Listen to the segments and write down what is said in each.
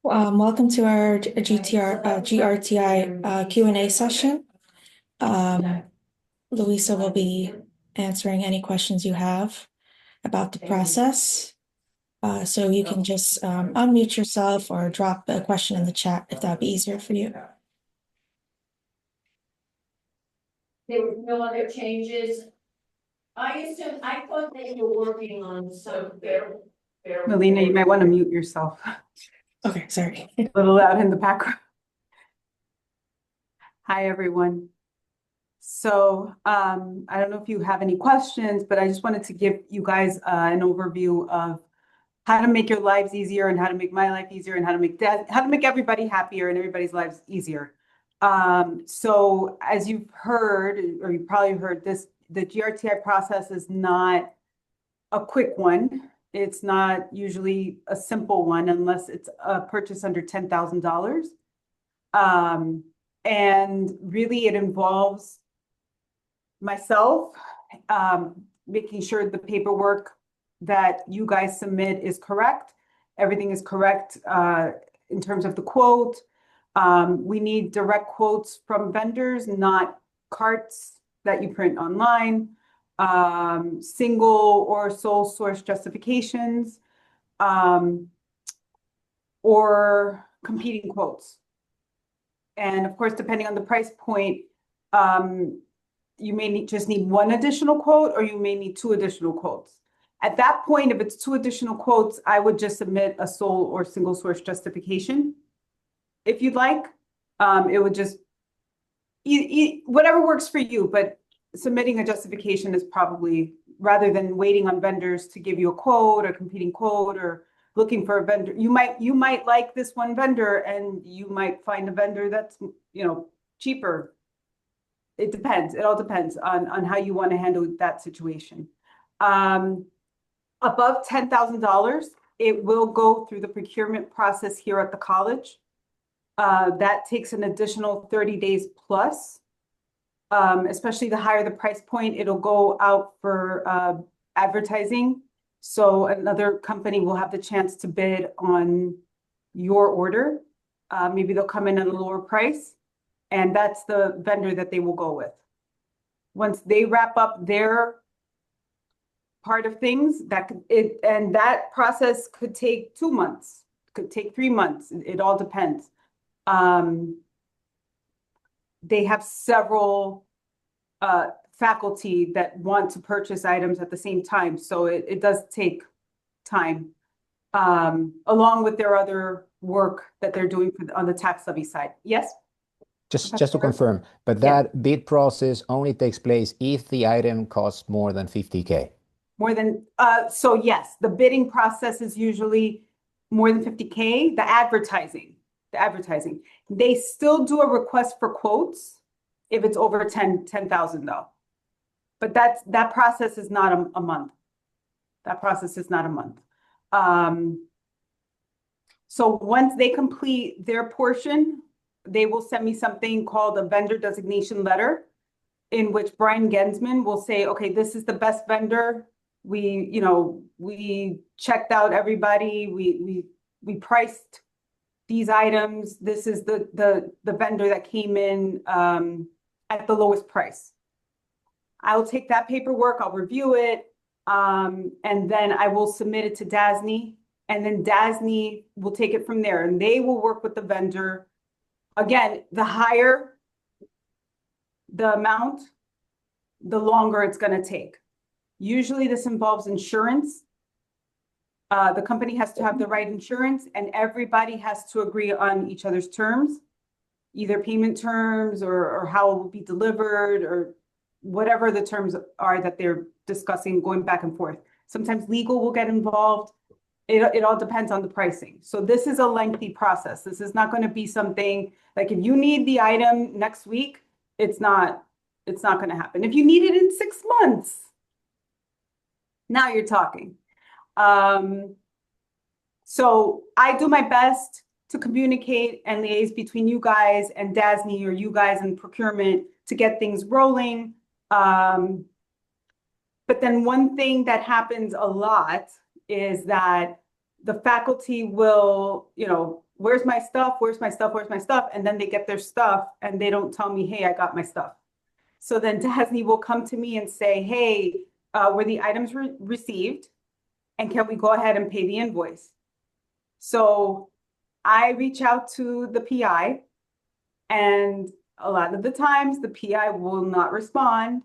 Welcome to our GRTI Q&A session. Um, Louisa will be answering any questions you have about the process. So you can just unmute yourself or drop a question in the chat if that'd be easier for you. There were no other changes. I thought that you were working on some Melina, you might want to mute yourself. Okay, sorry. A little loud in the background. Hi, everyone. So I don't know if you have any questions, but I just wanted to give you guys an overview of how to make your lives easier and how to make my life easier and how to make everybody happier and everybody's lives easier. So as you've heard, or you probably heard this, the GRTI process is not a quick one. It's not usually a simple one unless it's a purchase under $10,000. And really it involves myself making sure the paperwork that you guys submit is correct. Everything is correct in terms of the quote. We need direct quotes from vendors, not carts that you print online. Single or sole source justifications, or competing quotes. And of course, depending on the price point, you may just need one additional quote or you may need two additional quotes. At that point, if it's two additional quotes, I would just submit a sole or single source justification. If you'd like, it would just, whatever works for you, but submitting a justification is probably, rather than waiting on vendors to give you a quote or competing quote or looking for a vendor. You might like this one vendor and you might find a vendor that's, cheaper. It depends. It all depends on how you want to handle that situation. Above $10,000, it will go through the procurement process here at the college. That takes an additional 30 days plus. Especially the higher the price point, it'll go out for advertising. So another company will have the chance to bid on your order. Maybe they'll come in at a lower price, and that's the vendor that they will go with. Once they wrap up their part of things, and that process could take 2 months, could take 3 months. It all depends. They have several faculty that want to purchase items at the same time. So it does take time, along with their other work that they're doing on the tax levy side. Yes? Just to confirm, but that bid process only takes place if the item costs more than 50K. More than, so yes, the bidding process is usually more than 50K. The advertising, they still do a request for quotes if it's over 10,000 though. But that process is not a month. That process is not a month. So once they complete their portion, they will send me something called a vendor designation letter, in which Brian Gensman will say, okay, this is the best vendor. We checked out everybody. We priced these items. This is the vendor that came in at the lowest price. I'll take that paperwork, I'll review it, and then I will submit it to DASNY, and then DASNY will take it from there, and they will work with the vendor. Again, the higher the amount, the longer it's going to take. Usually this involves insurance. The company has to have the right insurance, and everybody has to agree on each other's terms, either payment terms or how it will be delivered or whatever the terms are that they're discussing, going back and forth. Sometimes legal will get involved. It all depends on the pricing. So this is a lengthy process. This is not going to be something like if you need the item next week, it's not going to happen. If you need it in 6 months, now you're talking. So I do my best to communicate and liaise between you guys and DASNY, or you guys in procurement, to get things rolling. But then one thing that happens a lot is that the faculty will, where's my stuff? Where's my stuff? Where's my stuff? And then they get their stuff and they don't tell me, hey, I got my stuff. So then Dasni will come to me and say, hey, were the items received? And can we go ahead and pay the invoice? So I reach out to the PI, and a lot of the times the PI will not respond.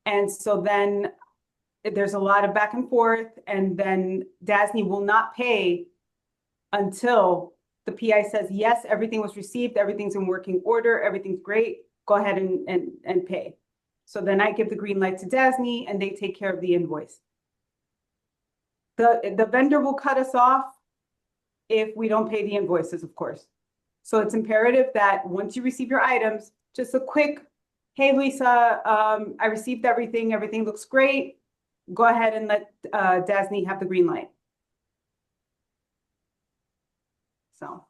And so then there's a lot of back and forth, and then Dasni will not pay until the PI says, yes, everything was received, everything's in working order, everything's great, go ahead and pay. So then I give the green light to Dasni and they take care of the invoice. The vendor will cut us off if we don't pay the invoices, of course. So it's imperative that once you receive your items, just a quick, hey, Lisa, I received everything. Everything looks great. Go ahead and let Dasni have the green light. So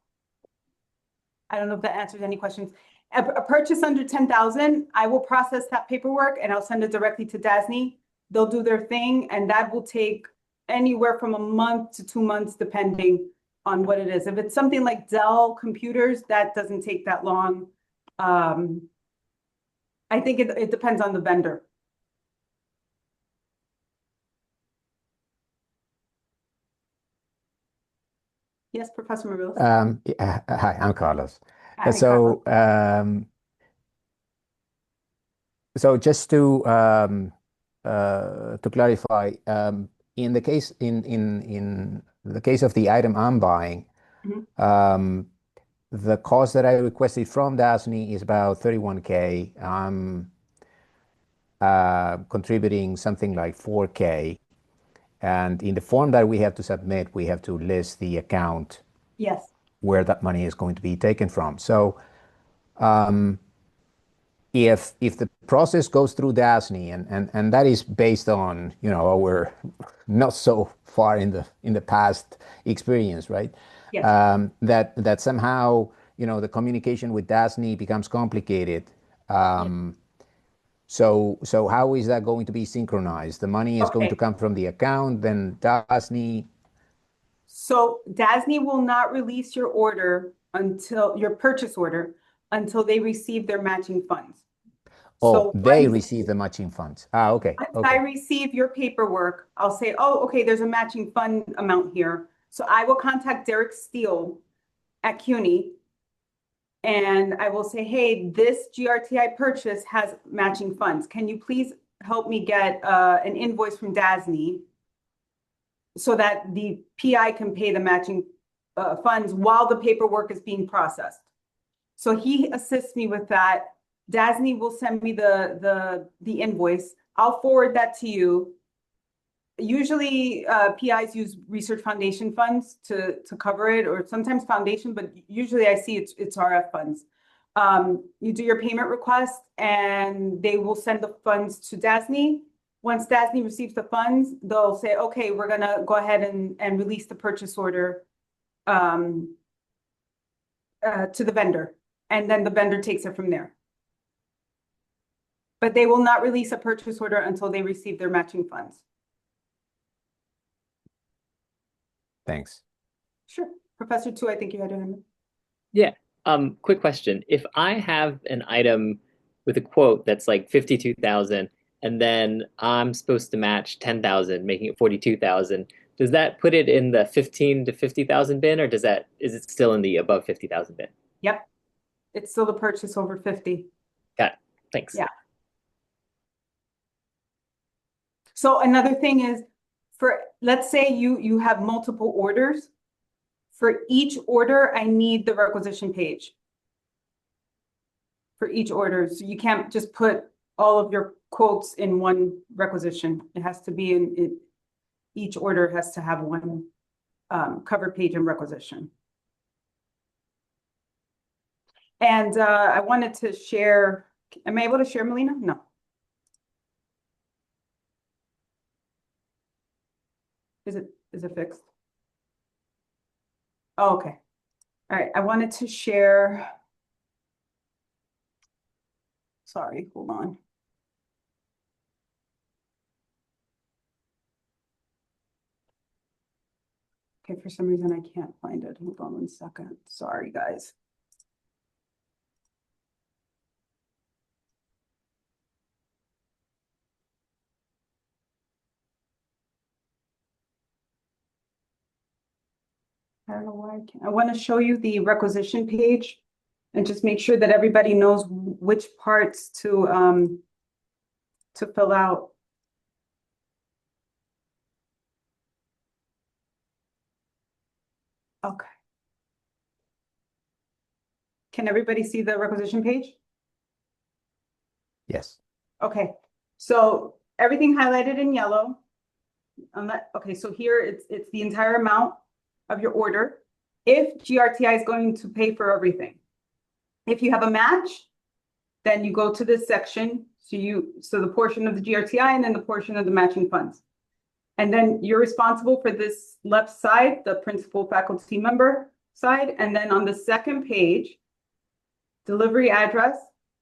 I don't know if that answers any questions. A purchase under 10,000, I will process that paperwork and I'll send it directly to Dasni. They'll do their thing, and that will take anywhere from a month to 2 months, depending on what it is. If it's something like Dell computers, that doesn't take that long. I think it depends on the vendor. Yes, Professor Marilis. Hi, I'm Carlos. Hi, So, so just to clarify, in the case in the case of the item I'm buying, the cost that I requested from Dasni is about 31K. I'm contributing something like 4K. And in the form that we have to submit, we have to list the account Yes. where that money is going to be taken from. So if the process goes through Dasni, and that is based on, you know, our not so far in the past experience, right? Yes. That somehow, you know, the communication with Dasni becomes complicated. So how is that going to be synchronized? The money is going to come from the account, then Dasni. So Dasni will not release your order until your purchase order until they receive their matching funds. Oh, they receive the matching funds. Okay. Once I receive your paperwork, I'll say, oh, okay, there's a matching fund amount here. So I will contact Derek Steele at CUNY, and I will say, hey, this GRTI purchase has matching funds. Can you please help me get an invoice from Dasni so that the PI can pay the matching funds while the paperwork is being processed? So he assists me with that. Dasni will send me the invoice. I'll forward that to you. Usually PIs use Research Foundation funds to cover it, or sometimes foundation, but usually I see it's RF funds. You do your payment request and they will send the funds to Dasni. Once Dasni receives the funds, they'll say, okay, we're gonna go ahead and release the purchase order to the vendor. And then the vendor takes it from there. But they will not release a purchase order until they receive their matching funds. Thanks. Sure. Professor Tu, I think you had your hand up. Yeah. Quick question. If I have an item with a quote that's like 52,000 and then I'm supposed to match 10,000, making it 42,000, does that put it in the 15 to 50,000 bin, or is it still in the above 50,000 bin? Yep. It's still the purchase over 50. Got it. Thanks. Yeah. So another thing is, let's say you have multiple orders. For each order, I need the requisition page. For each order. So you can't just put all of your quotes in one requisition. It has to be in each order has to have one cover page and requisition. And I wanted to share, am I able to share, Melina? No. Is it fixed? Oh, okay. All right. I wanted to share. Sorry, hold on. Okay, for some reason I can't find it. Hold on one second. Sorry, guys. I don't know why I can't. I want to show you the requisition page and just make sure that everybody knows which parts to fill out. Okay. Can everybody see the requisition page? Yes. Okay, so everything highlighted in yellow. Okay, so here it's the entire amount of your order. If GRTI is going to pay for everything. If you have a match, then you go to this section. So the portion of the GRTI and then the portion of the matching funds. And then you're responsible for this left side, the principal faculty member side. And then on the second page, delivery address.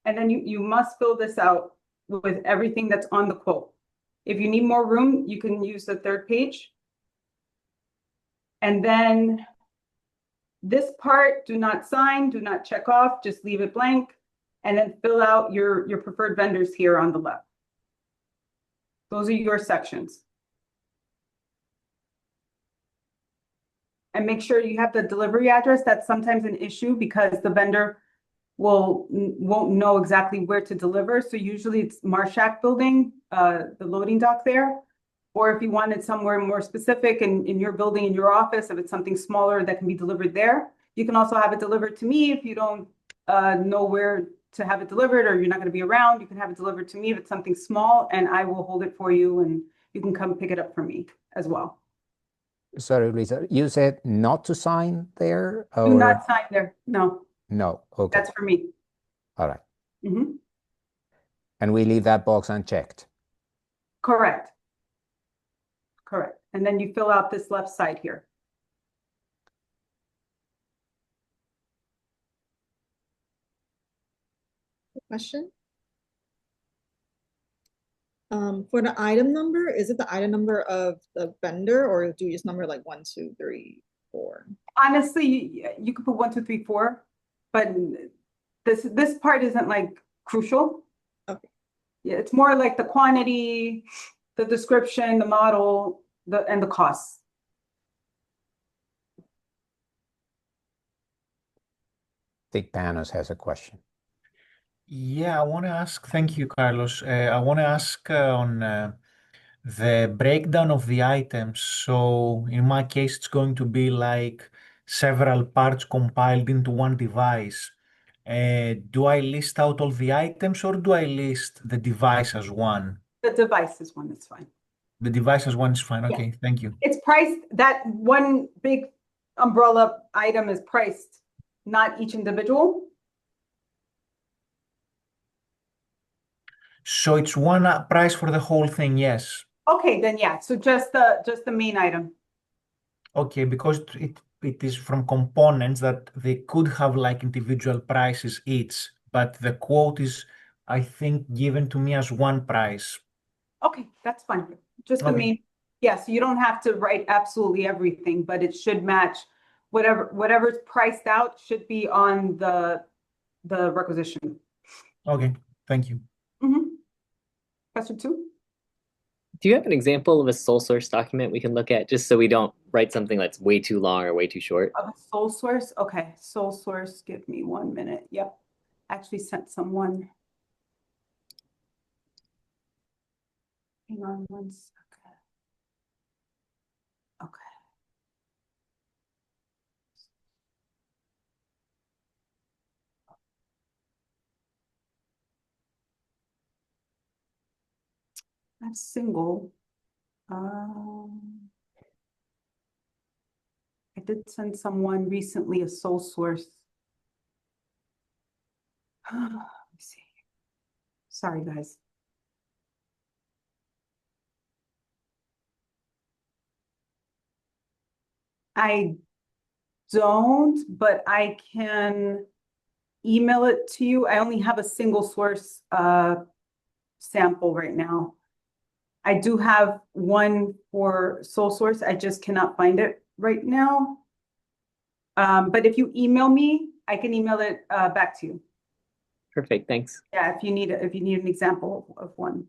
And then you must fill this out with everything that's on the quote. If you need more room, you can use the third page. And then this part, do not sign, do not check off, just leave it blank. And then fill out your preferred vendors here on the left. Those are your sections. And make sure you have the delivery address. That's sometimes an issue because the vendor won't know exactly where to deliver. So usually it's Marshak building, the loading dock there. Or if you wanted somewhere more specific in your building, in your office, if it's something smaller that can be delivered there, you can also have it delivered to me if you don't know where to have it delivered or you're not going to be around. You can have it delivered to me if it's something small and I will hold it for you and you can come pick it up for me as well. Sorry, Lisa, you said not to sign there? Do Or not sign there. No, no? Okay. that's for me. All right. Mhm. And we leave that box unchecked. Correct. Correct. And then you fill out this left side here. Question? For the item number, is it the item number of the vendor or do you just number like 1, 2, 3, 4? Honestly, you could put 1, 2, 3, 4, but this part isn't like crucial. Okay. Yeah, it's more like the quantity, the description, the model, and the costs. I think Panos has a question. Yeah, I want to ask, thank you, Carlos. I want to ask on the breakdown of the items. So in my case, it's going to be like several parts compiled into one device. Do I list out all the items or do I list the device as one? The device is one that's fine. The device as one is fine. Yeah. Okay, thank you. It's priced, that one big umbrella item is priced, not each individual. So it's one price for the whole thing, yes. Okay, then yeah, so just the main item. Okay, because it is from components that they could have like individual prices each, but the quote is, I think, given to me as one price. Okay, that's fine. Just the Okay. main, yeah, so you don't have to write absolutely everything, but it should match whatever's priced out should be on the requisition. Okay, thank you. Question 2? Do you have an example of a sole source document we can look at just so we don't write something that's way too long or way too short? Of a sole source? Okay, sole source, give me 1 minute. Yep. Actually sent someone. Hang on 1 second. Okay. That's single. I did send someone recently a sole source. Let me see. Sorry, guys. I don't, but I can email it to you. I only have a single source sample right now. I do have one for sole source. I just cannot find it right now. But if you email me, I can email it back to you. Perfect. Thanks. Yeah, if you need an example of one.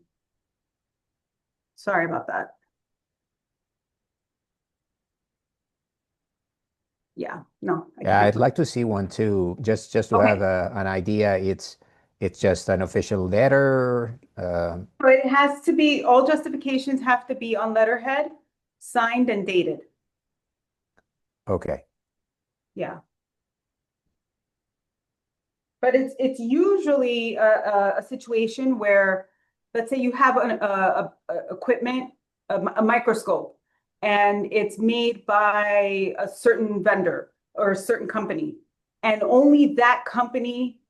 Sorry about that. Yeah, no. I Yeah, can't. I'd like to see one too, just to Okay. have an idea. It's just an official letter. So it has to be, all justifications have to be on letterhead, signed and dated. Okay. Yeah. But it's usually a situation where, let's say you have a equipment, a microscope, and it's made by a certain vendor or a certain company, and only that company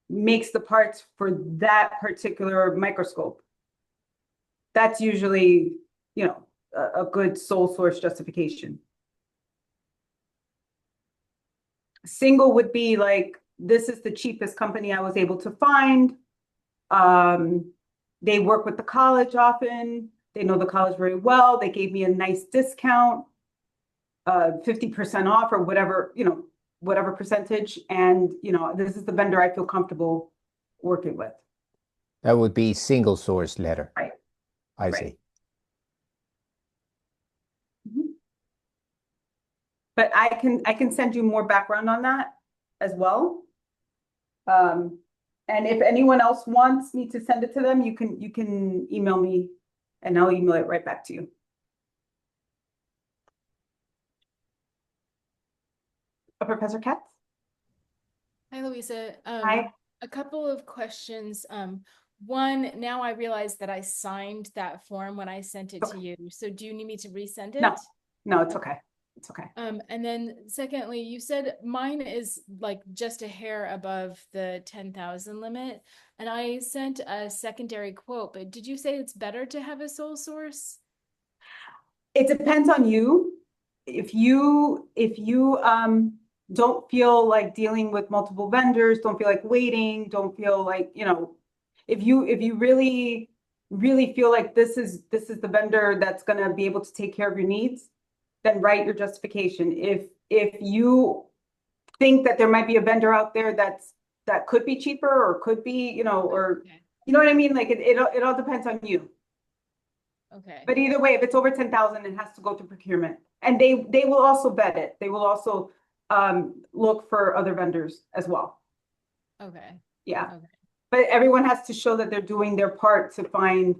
makes the parts for that particular microscope. That's usually, you know, a good sole source justification. Single would be like, this is the cheapest company I was able to find. They work with the college often. They know the college very well. They gave me a nice discount, 50% off or whatever, you know, whatever percentage. And, you know, this is the vendor I feel comfortable working with. That would be single source letter. Right. I Right. see. Mhm. But I can send you more background on that as well. And if anyone else wants me to send it to them, you can email me and I'll email it right back to you. Professor Katz? Hi, Louisa. Hi. A couple of questions. One, now I realize that I signed that form when I sent it to you. So do you need me to resend it? No, it's okay. It's okay. And then secondly, you said mine is like just a hair above the 10,000 limit. And I sent a secondary quote, but did you say it's better to have a sole source? It depends on you. If you don't feel like dealing with multiple vendors, don't feel like waiting, don't feel like, you know, if you really feel like this is the vendor that's going to be able to take care of your needs, then write your justification. If you think that there might be a vendor out there that could be cheaper or could be, you know, or Okay. you know what I mean? Like it all depends on you. Okay. But either way, if it's over 10,000, it has to go through procurement. And they will also vet it. They will also look for other vendors as well. Okay. Yeah. Okay. But everyone has to show that they're doing their part to find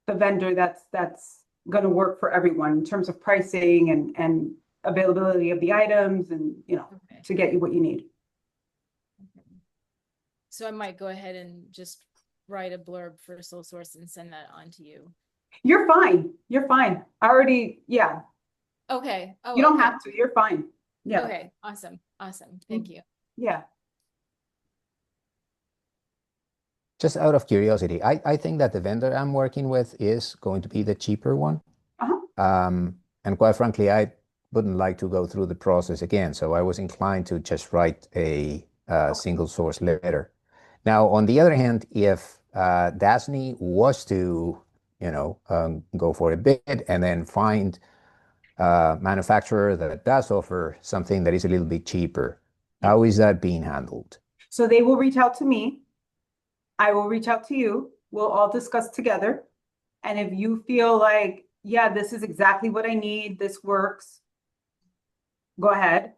the vendor that's going to work for everyone in terms of pricing and availability of the items and, you know, Okay. to get you what you need. Okay. So I might go ahead and just write a blurb for sole source and send that on to you. You're fine. You're fine. I already, yeah. Okay. Oh, You don't okay. have to. You're fine. Yeah. Okay. Awesome. Awesome. Thank you. Yeah. Just out of curiosity, I think that the vendor I'm working with is going to be the cheaper one. Uh-huh. And quite frankly, I wouldn't like to go through the process again. So I was inclined to just write a single source letter. Now, on the other hand, if DASNY was to, you know, go for a bid and then find a manufacturer that does offer something that is a little bit cheaper, how is that being handled? So they will reach out to me. I will reach out to you. We'll all discuss together. And if you feel like, yeah, this is exactly what I need, this works, go ahead.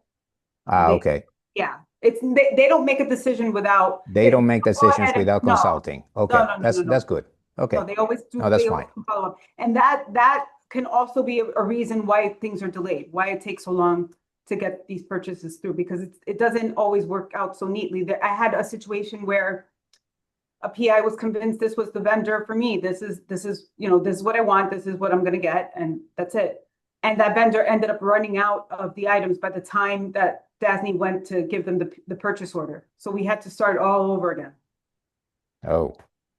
Okay. Yeah, they don't make a decision without. They don't make decisions without No. consulting. Okay, No. that's good. Okay. No, they always do. No, that's they fine. always follow up. And that can also be a reason why things are delayed, why it takes so long to get these purchases through, because it doesn't always work out so neatly. I had a situation where a PI was convinced this was the vendor for me. This is, you know, this is what I want. This is what I'm going to get. And that's it. And that vendor ended up running out of the items by the time that DASNY went to give them the purchase order. So we had to start all over again. Oh,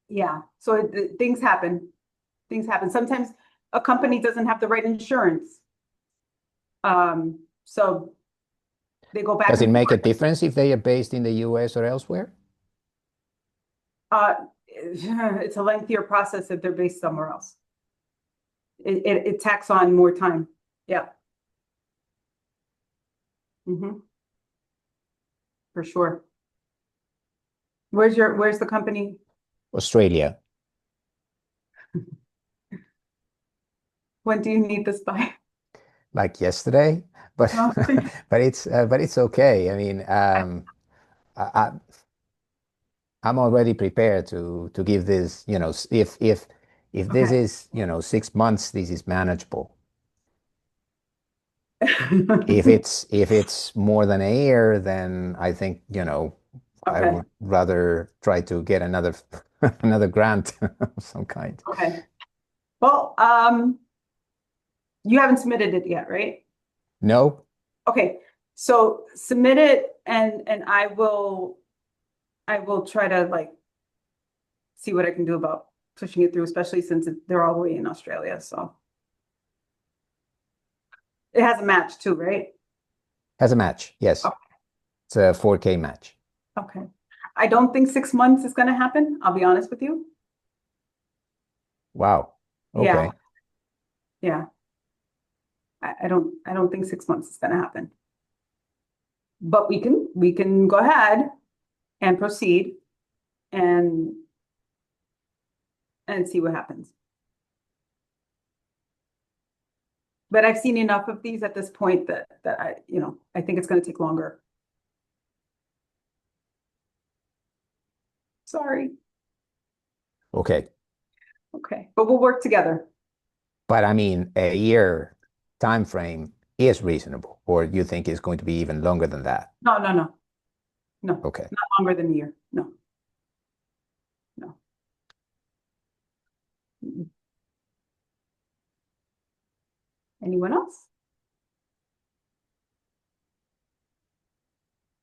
Yeah. So things happen. Things happen. Sometimes a company doesn't have the right insurance. So they go back. does it and make a forth. difference if they are based in the US or elsewhere? It's a lengthier process if they're based somewhere else. It tacks on more time. Yeah. Mm-hmm. For sure. Where's the company? Australia. When do you need this by? Like yesterday, but Oh. but it's okay. I mean, I, I'm already prepared to give this, you know, if this Okay. is, you know, 6 months, this is manageable. If it's more than a year, then I think, you know, I Okay, would rather try to get another another grant of some kind. okay. Well, you haven't submitted it yet, right? No? Okay, so submit it and I will try to like see what I can do about pushing it through, especially since they're all the way in Australia, so. It has a match too, right? Has a match. Yes. Okay. It's a 4K match. Okay. I don't think 6 months is gonna happen, I'll be honest with you. Wow. Yeah, Okay. yeah. I don't think 6 months is gonna happen. But we can go ahead and proceed and see what happens. But I've seen enough of these at this point that I, you know, I think it's gonna take longer. Sorry. Okay. Okay, but we'll work together. But I mean, a year time frame is reasonable, or you think it's going to be even longer than that? No, no, no, no, Okay. not longer than a year. No, no. Mm-mm. Anyone else?